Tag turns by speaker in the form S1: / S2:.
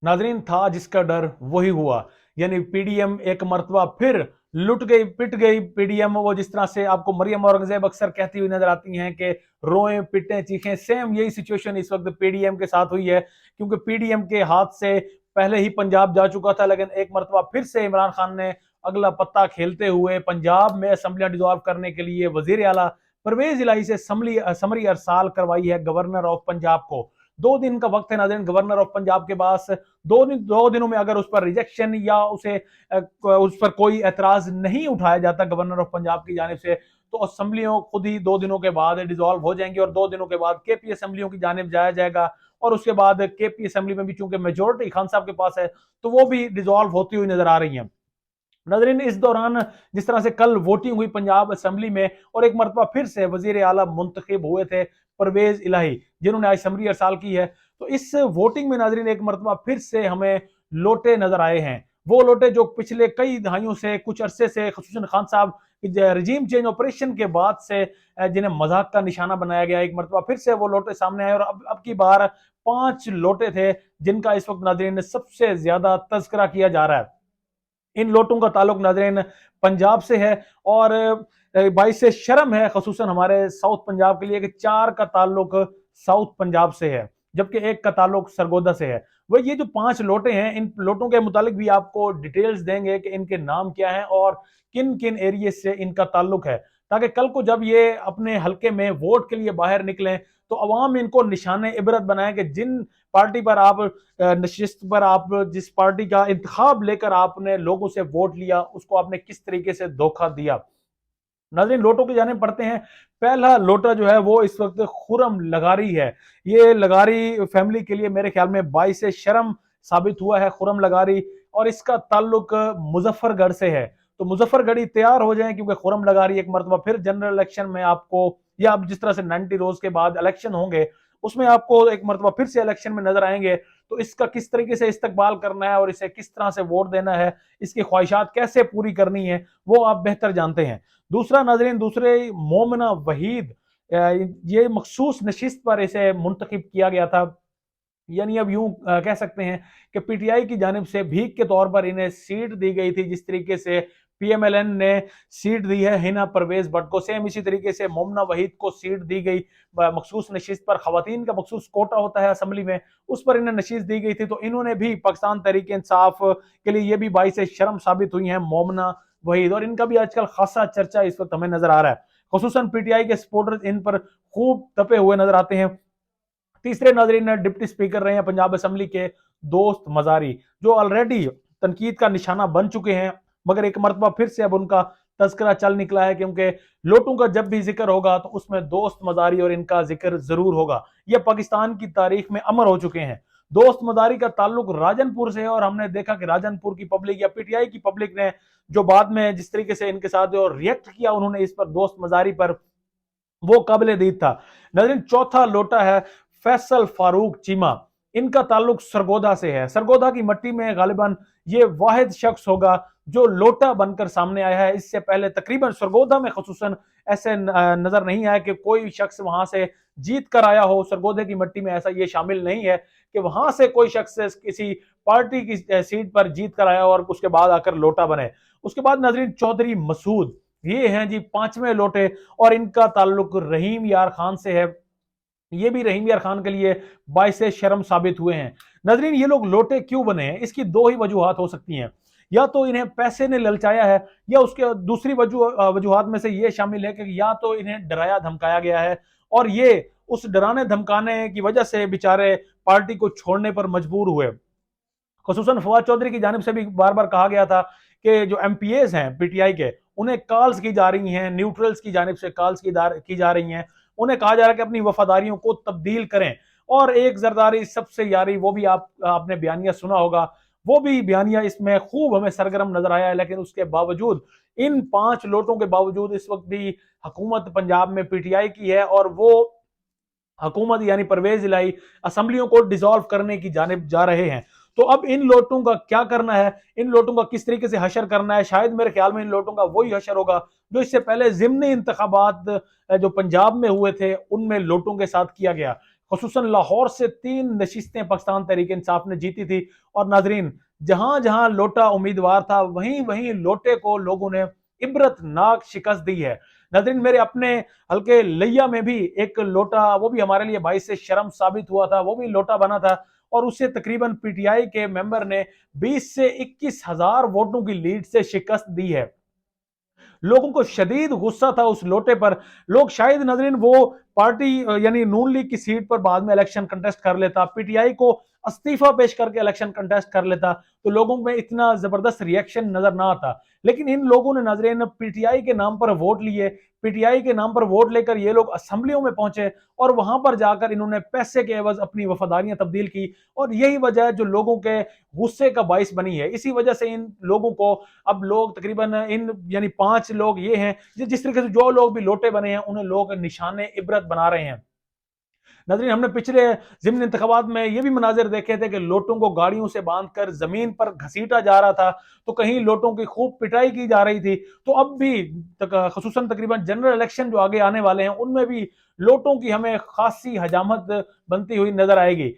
S1: नाजरीन, था जिसका डर वही हुआ। यानी पीडीएम एक मर्तबा फिर लुट गई, पिट गई। पीडीएम वो जिस तरह से आपको मरियम औरंगजेब अक्सर कहती हुई नजर आती हैं कि रोएं पिटें चीखें, सेम यही सिचुएशन इस वक्त पीडीएम के साथ हुई है। क्योंकि पीडीएम के हाथ से पहले ही पंजाब जा चुका था, लेकिन एक मर्तबा फिर से इमरान खान ने अगला पत्ता खेलते हुए पंजाब में असम्बलियां डिसॉल्व करने के लिए वजीर आला परवेज इलाही से समरी अरसाल करवाई है गवर्नर ऑफ पंजाब को। 2 दिन का वक्त है नाज़रीन गवर्नर ऑफ पंजाब के पास। 2 दिनों में अगर उस पर रिजेक्शन या उस पर कोई एतराज नहीं उठाया जाता गवर्नर ऑफ पंजाब की जानिब से, तो असेंबलियों खुद ही 2 दिनों के बाद डिसॉल्व हो जाएंगी और 2 दिनों के बाद केपी असेंबलियों की जानिब जाया जाएगा। और उसके बाद केपी असेंबली में भी चूंकि मेजोरिटी खान साहब के पास है, तो वो भी डिसॉल्व होती हुई नजर आ रही है। नजरीन, इस दौरान जिस तरह से कल वोटिंग हुई पंजाब असेंबली में और एक मरतबा फिर से वजीर आला मुंतखब हुए थे परवेज इलाही, जिन्होंने आज समरी अरसाल की है, तो इस वोटिंग में नाजरीन एक मरतबा फिर से हमें लोटे नजर आए हैं। वो लोटे जो पिछले कई दहाइयों से, कुछ अरसे से, खसूसन खान साहब रजीम चेंज ऑपरेशन के बाद से जिन्हें मजाक का निशाना बनाया गया, एक मरतबा फिर से वो लोटे सामने आए। और अब की बार 5 लोटे थे जिनका इस वक्त नाजरीन सबसे ज्यादा तस्करा किया जा रहा है। इन लोटों का ताल्लुक नाजरीन पंजाब से है और बाईस से शर्म है खसूसन हमारे साउथ पंजाब के लिए कि 4 का ताल्लुक साउथ पंजाब से है, जबकि 1 का ताल्लुक सरगोदा से है। वह ये जो 5 लोटे हैं, इन लोटों के मुतालिक भी आपको डिटेल्स देंगे कि इनके नाम क्या हैं और किन किन एरिया से इनका ताल्लुक है, ताकि कल को जब ये अपने हल्के में वोट के लिए बाहर निकलें तो अवाम इनको निशाने इबरत बनाए कि जिन पार्टी पर आप नशिस्त पर आप जिस पार्टी का इंतखाब लेकर आपने लोगों से वोट लिया, उसको आपने किस तरीके से धोखा दिया। नाज़रीन, लोटों की जाने पढ़ते हैं। पहला लोटा जो है वो इस वक्त खुरम लगारी है। ये लगारी फैमिली के लिए मेरे ख्याल में बाइस शर्म साबित हुआ है खुरम लगारी, और इसका ताल्लुक मुजफ्फरगढ़ से है। तो मुजफ्फरगढ़ी तैयार हो जाएं, क्योंकि खुरम लगारी एक मरतबा फिर जनरल इलेक्शन में आपको, या अब जिस तरह से 90 रोज के बाद इलेक्शन होंगे उसमें आपको एक मरतबा फिर से इलेक्शन में नजर आएंगे। तो इसका किस तरीके से इस्तकबाल करना है और इसे किस तरह से वोट देना है, इसकी ख्वाहिशात कैसे पूरी करनी है, वो आप बेहतर जानते हैं। दूसरा नाजरीन, दूसरे मोमिना वहीद, ये मखसूस नशिस्त पर इसे मुंतखब किया गया था। यानी अब यूं कह सकते हैं कि पीटीआई की जानिब से भीख के तौर पर इन्हें सीट दी गई थी। जिस तरीके से पीएमएलएन ने सीट दी है हिना परवेज भट्ट को, सेम इसी तरीके से मोमना वहीद को सीट दी गई मखसूस नशिस्त पर। खवातीन का मखसूस कोटा होता है असेंबली में, उस पर इन्हें नशिस्त दी गई थी। तो इन्होंने भी पाकिस्तान तहरीक इंसाफ के लिए ये भी बाइस शर्म साबित हुई है मोमना वहीद, और इनका भी आजकल खासा चर्चा इस वक्त हमें नजर आ रहा है। खसूसन पीटीआई के सपोर्टर्स इन पर खूब तपे हुए नजर आते हैं। तीसरे नाजरीन डिप्टी स्पीकर रहे हैं पंजाब असेंबली के दोस्त मजारी, जो ऑलरेडी तनकीद का निशाना बन चुके हैं, मगर एक मरतबा फिर से अब उनका तस्करा चल निकला है। क्योंकि लोटों का जब भी जिक्र होगा तो उसमें दोस्त मजारी और इनका जिक्र जरूर होगा। यह पाकिस्तान की तारीख में अमर हो चुके हैं। दोस्त मजारी का ताल्लुक राजनपुर से है, और हमने देखा कि राजनपुर की पब्लिक या पीटीआई की पब्लिक ने जो बाद में जिस तरीके से इनके साथ जो रिएक्ट किया उन्होंने इस पर दोस्त मजारी पर, वो काबिल दीद था। नाज़रीन, चौथा लोटा है फैसल फारूक चीमा। इनका ताल्लुक सरगोधा से है। सरगोधा की मट्टी में गालिबन ये वाहिद शख्स होगा जो लोटा बनकर सामने आया है। इससे पहले तकरीबन सरगोधा में खसूसन ऐसे नजर नहीं आया कि कोई शख्स वहां से जीत कर आया हो। सरगोधे की मट्टी में ऐसा ये शामिल नहीं है कि वहां से कोई शख्स किसी पार्टी की सीट पर जीत कर आया और उसके बाद आकर लोटा बने। उसके बाद नाजरीन चौधरी मसूद, ये हैं जी 5वें लोटे, और इनका ताल्लुक रहीम यार खान से है। ये भी रहीम यार खान के लिए बाइस शर्म साबित हुए हैं। नजरीन, ये लोग लोटे क्यों बने हैं, इसकी 2 ही वजूहात हो सकती हैं। या तो इन्हें पैसे ने ललचाया है, या उसके दूसरी वजूहात में से ये शामिल है कि या तो इन्हें डराया धमकाया गया है और ये उस डराने धमकाने की वजह से बेचारे पार्टी को छोड़ने पर मजबूर हुए। खसूसन फवाद चौधरी की जानिब से भी बार बार कहा गया था कि जो एमपीएस हैं पीटीआई के, उन्हें कॉल्स की जा रही हैं, न्यूट्रल्स की जानिब से कॉल्स की जा रही हैं। उन्हें कहा जा रहा है कि अपनी वफादारियों को तब्दील करें। और एक जरदारी सबसे यारी, वो भी आपने बयानिया सुना होगा, वो भी बयानिया इसमें खूब हमें सरगर्म नजर आया है। लेकिन उसके बावजूद, इन 5 लोटों के बावजूद, इस वक्त भी हुकूमत पंजाब में पीटीआई की है, और वो हुकूमत यानी परवेज इलाही असेंबलियों को डिसॉल्व करने की जानिब जा रहे हैं। तो अब इन लोटों का क्या करना है, इन लोटों का किस तरीके से हशर करना है? शायद मेरे ख्याल में इन लोटों का वही हशर होगा जो इससे पहले जिमनी इंतखाबात जो पंजाब में हुए थे उनमें लोटों के साथ किया गया। खुसूसन लाहौर से 3 नशिस्तें पाकिस्तान तहरीक इंसाफ ने जीती थी। और नाजरीन, जहां जहां लोटा उम्मीदवार था, वहीं वहीं लोटे को लोगों ने इबरतनाक शिकस्त दी है। नाजरीन, मेरे अपने हल्के लिया में भी एक लोटा, वो भी हमारे लिए बाइस से शर्म साबित हुआ था, वो भी लोटा बना था और उसे तकरीबन पीटीआई के मेंबर ने 20 से 21 हजार वोटों की लीड से शिकस्त दी है। लोगों को शदीद गुस्सा था उस लोटे पर। लोग शायद नजरीन वो पार्टी यानी नून लीग की सीट पर बाद में इलेक्शन कंटेस्ट कर लेता, पीटीआई को अस्तीफा पेश करके इलेक्शन कंटेस्ट कर लेता, तो लोगों में इतना जबरदस्त रिएक्शन नजर ना आता। लेकिन इन लोगों ने नजरीन पीटीआई के नाम पर वोट लिए, पीटीआई के नाम पर वोट लेकर ये लोग असेंबलियों में पहुंचे और वहां पर जाकर इन्होंने पैसे के एवज अपनी वफादारियां तब्दील की। और यही वजह है जो लोगों के गुस्से का बाइस बनी है। इसी वजह से इन लोगों को अब लोग तकरीबन इन यानी 5 लोग ये हैं जिस तरीके से जो लोग भी लोटे बने हैं उन्हें लोग निशाने इबरत बना रहे हैं। नजरीन, हमने पिछले ज़िमनी इंतखाबात में ये भी मनाजिर देखे थे कि लोटों को गाड़ियों से बांधकर जमीन पर घसीटा जा रहा था, तो कहीं लोटों की खूब पिटाई की जा रही थी। तो अब भी खसूसन तकरीबन जनरल इलेक्शन जो आगे आने वाले हैं उनमें भी लोटों की हमें खासी हजामत बनती हुई नजर आएगी।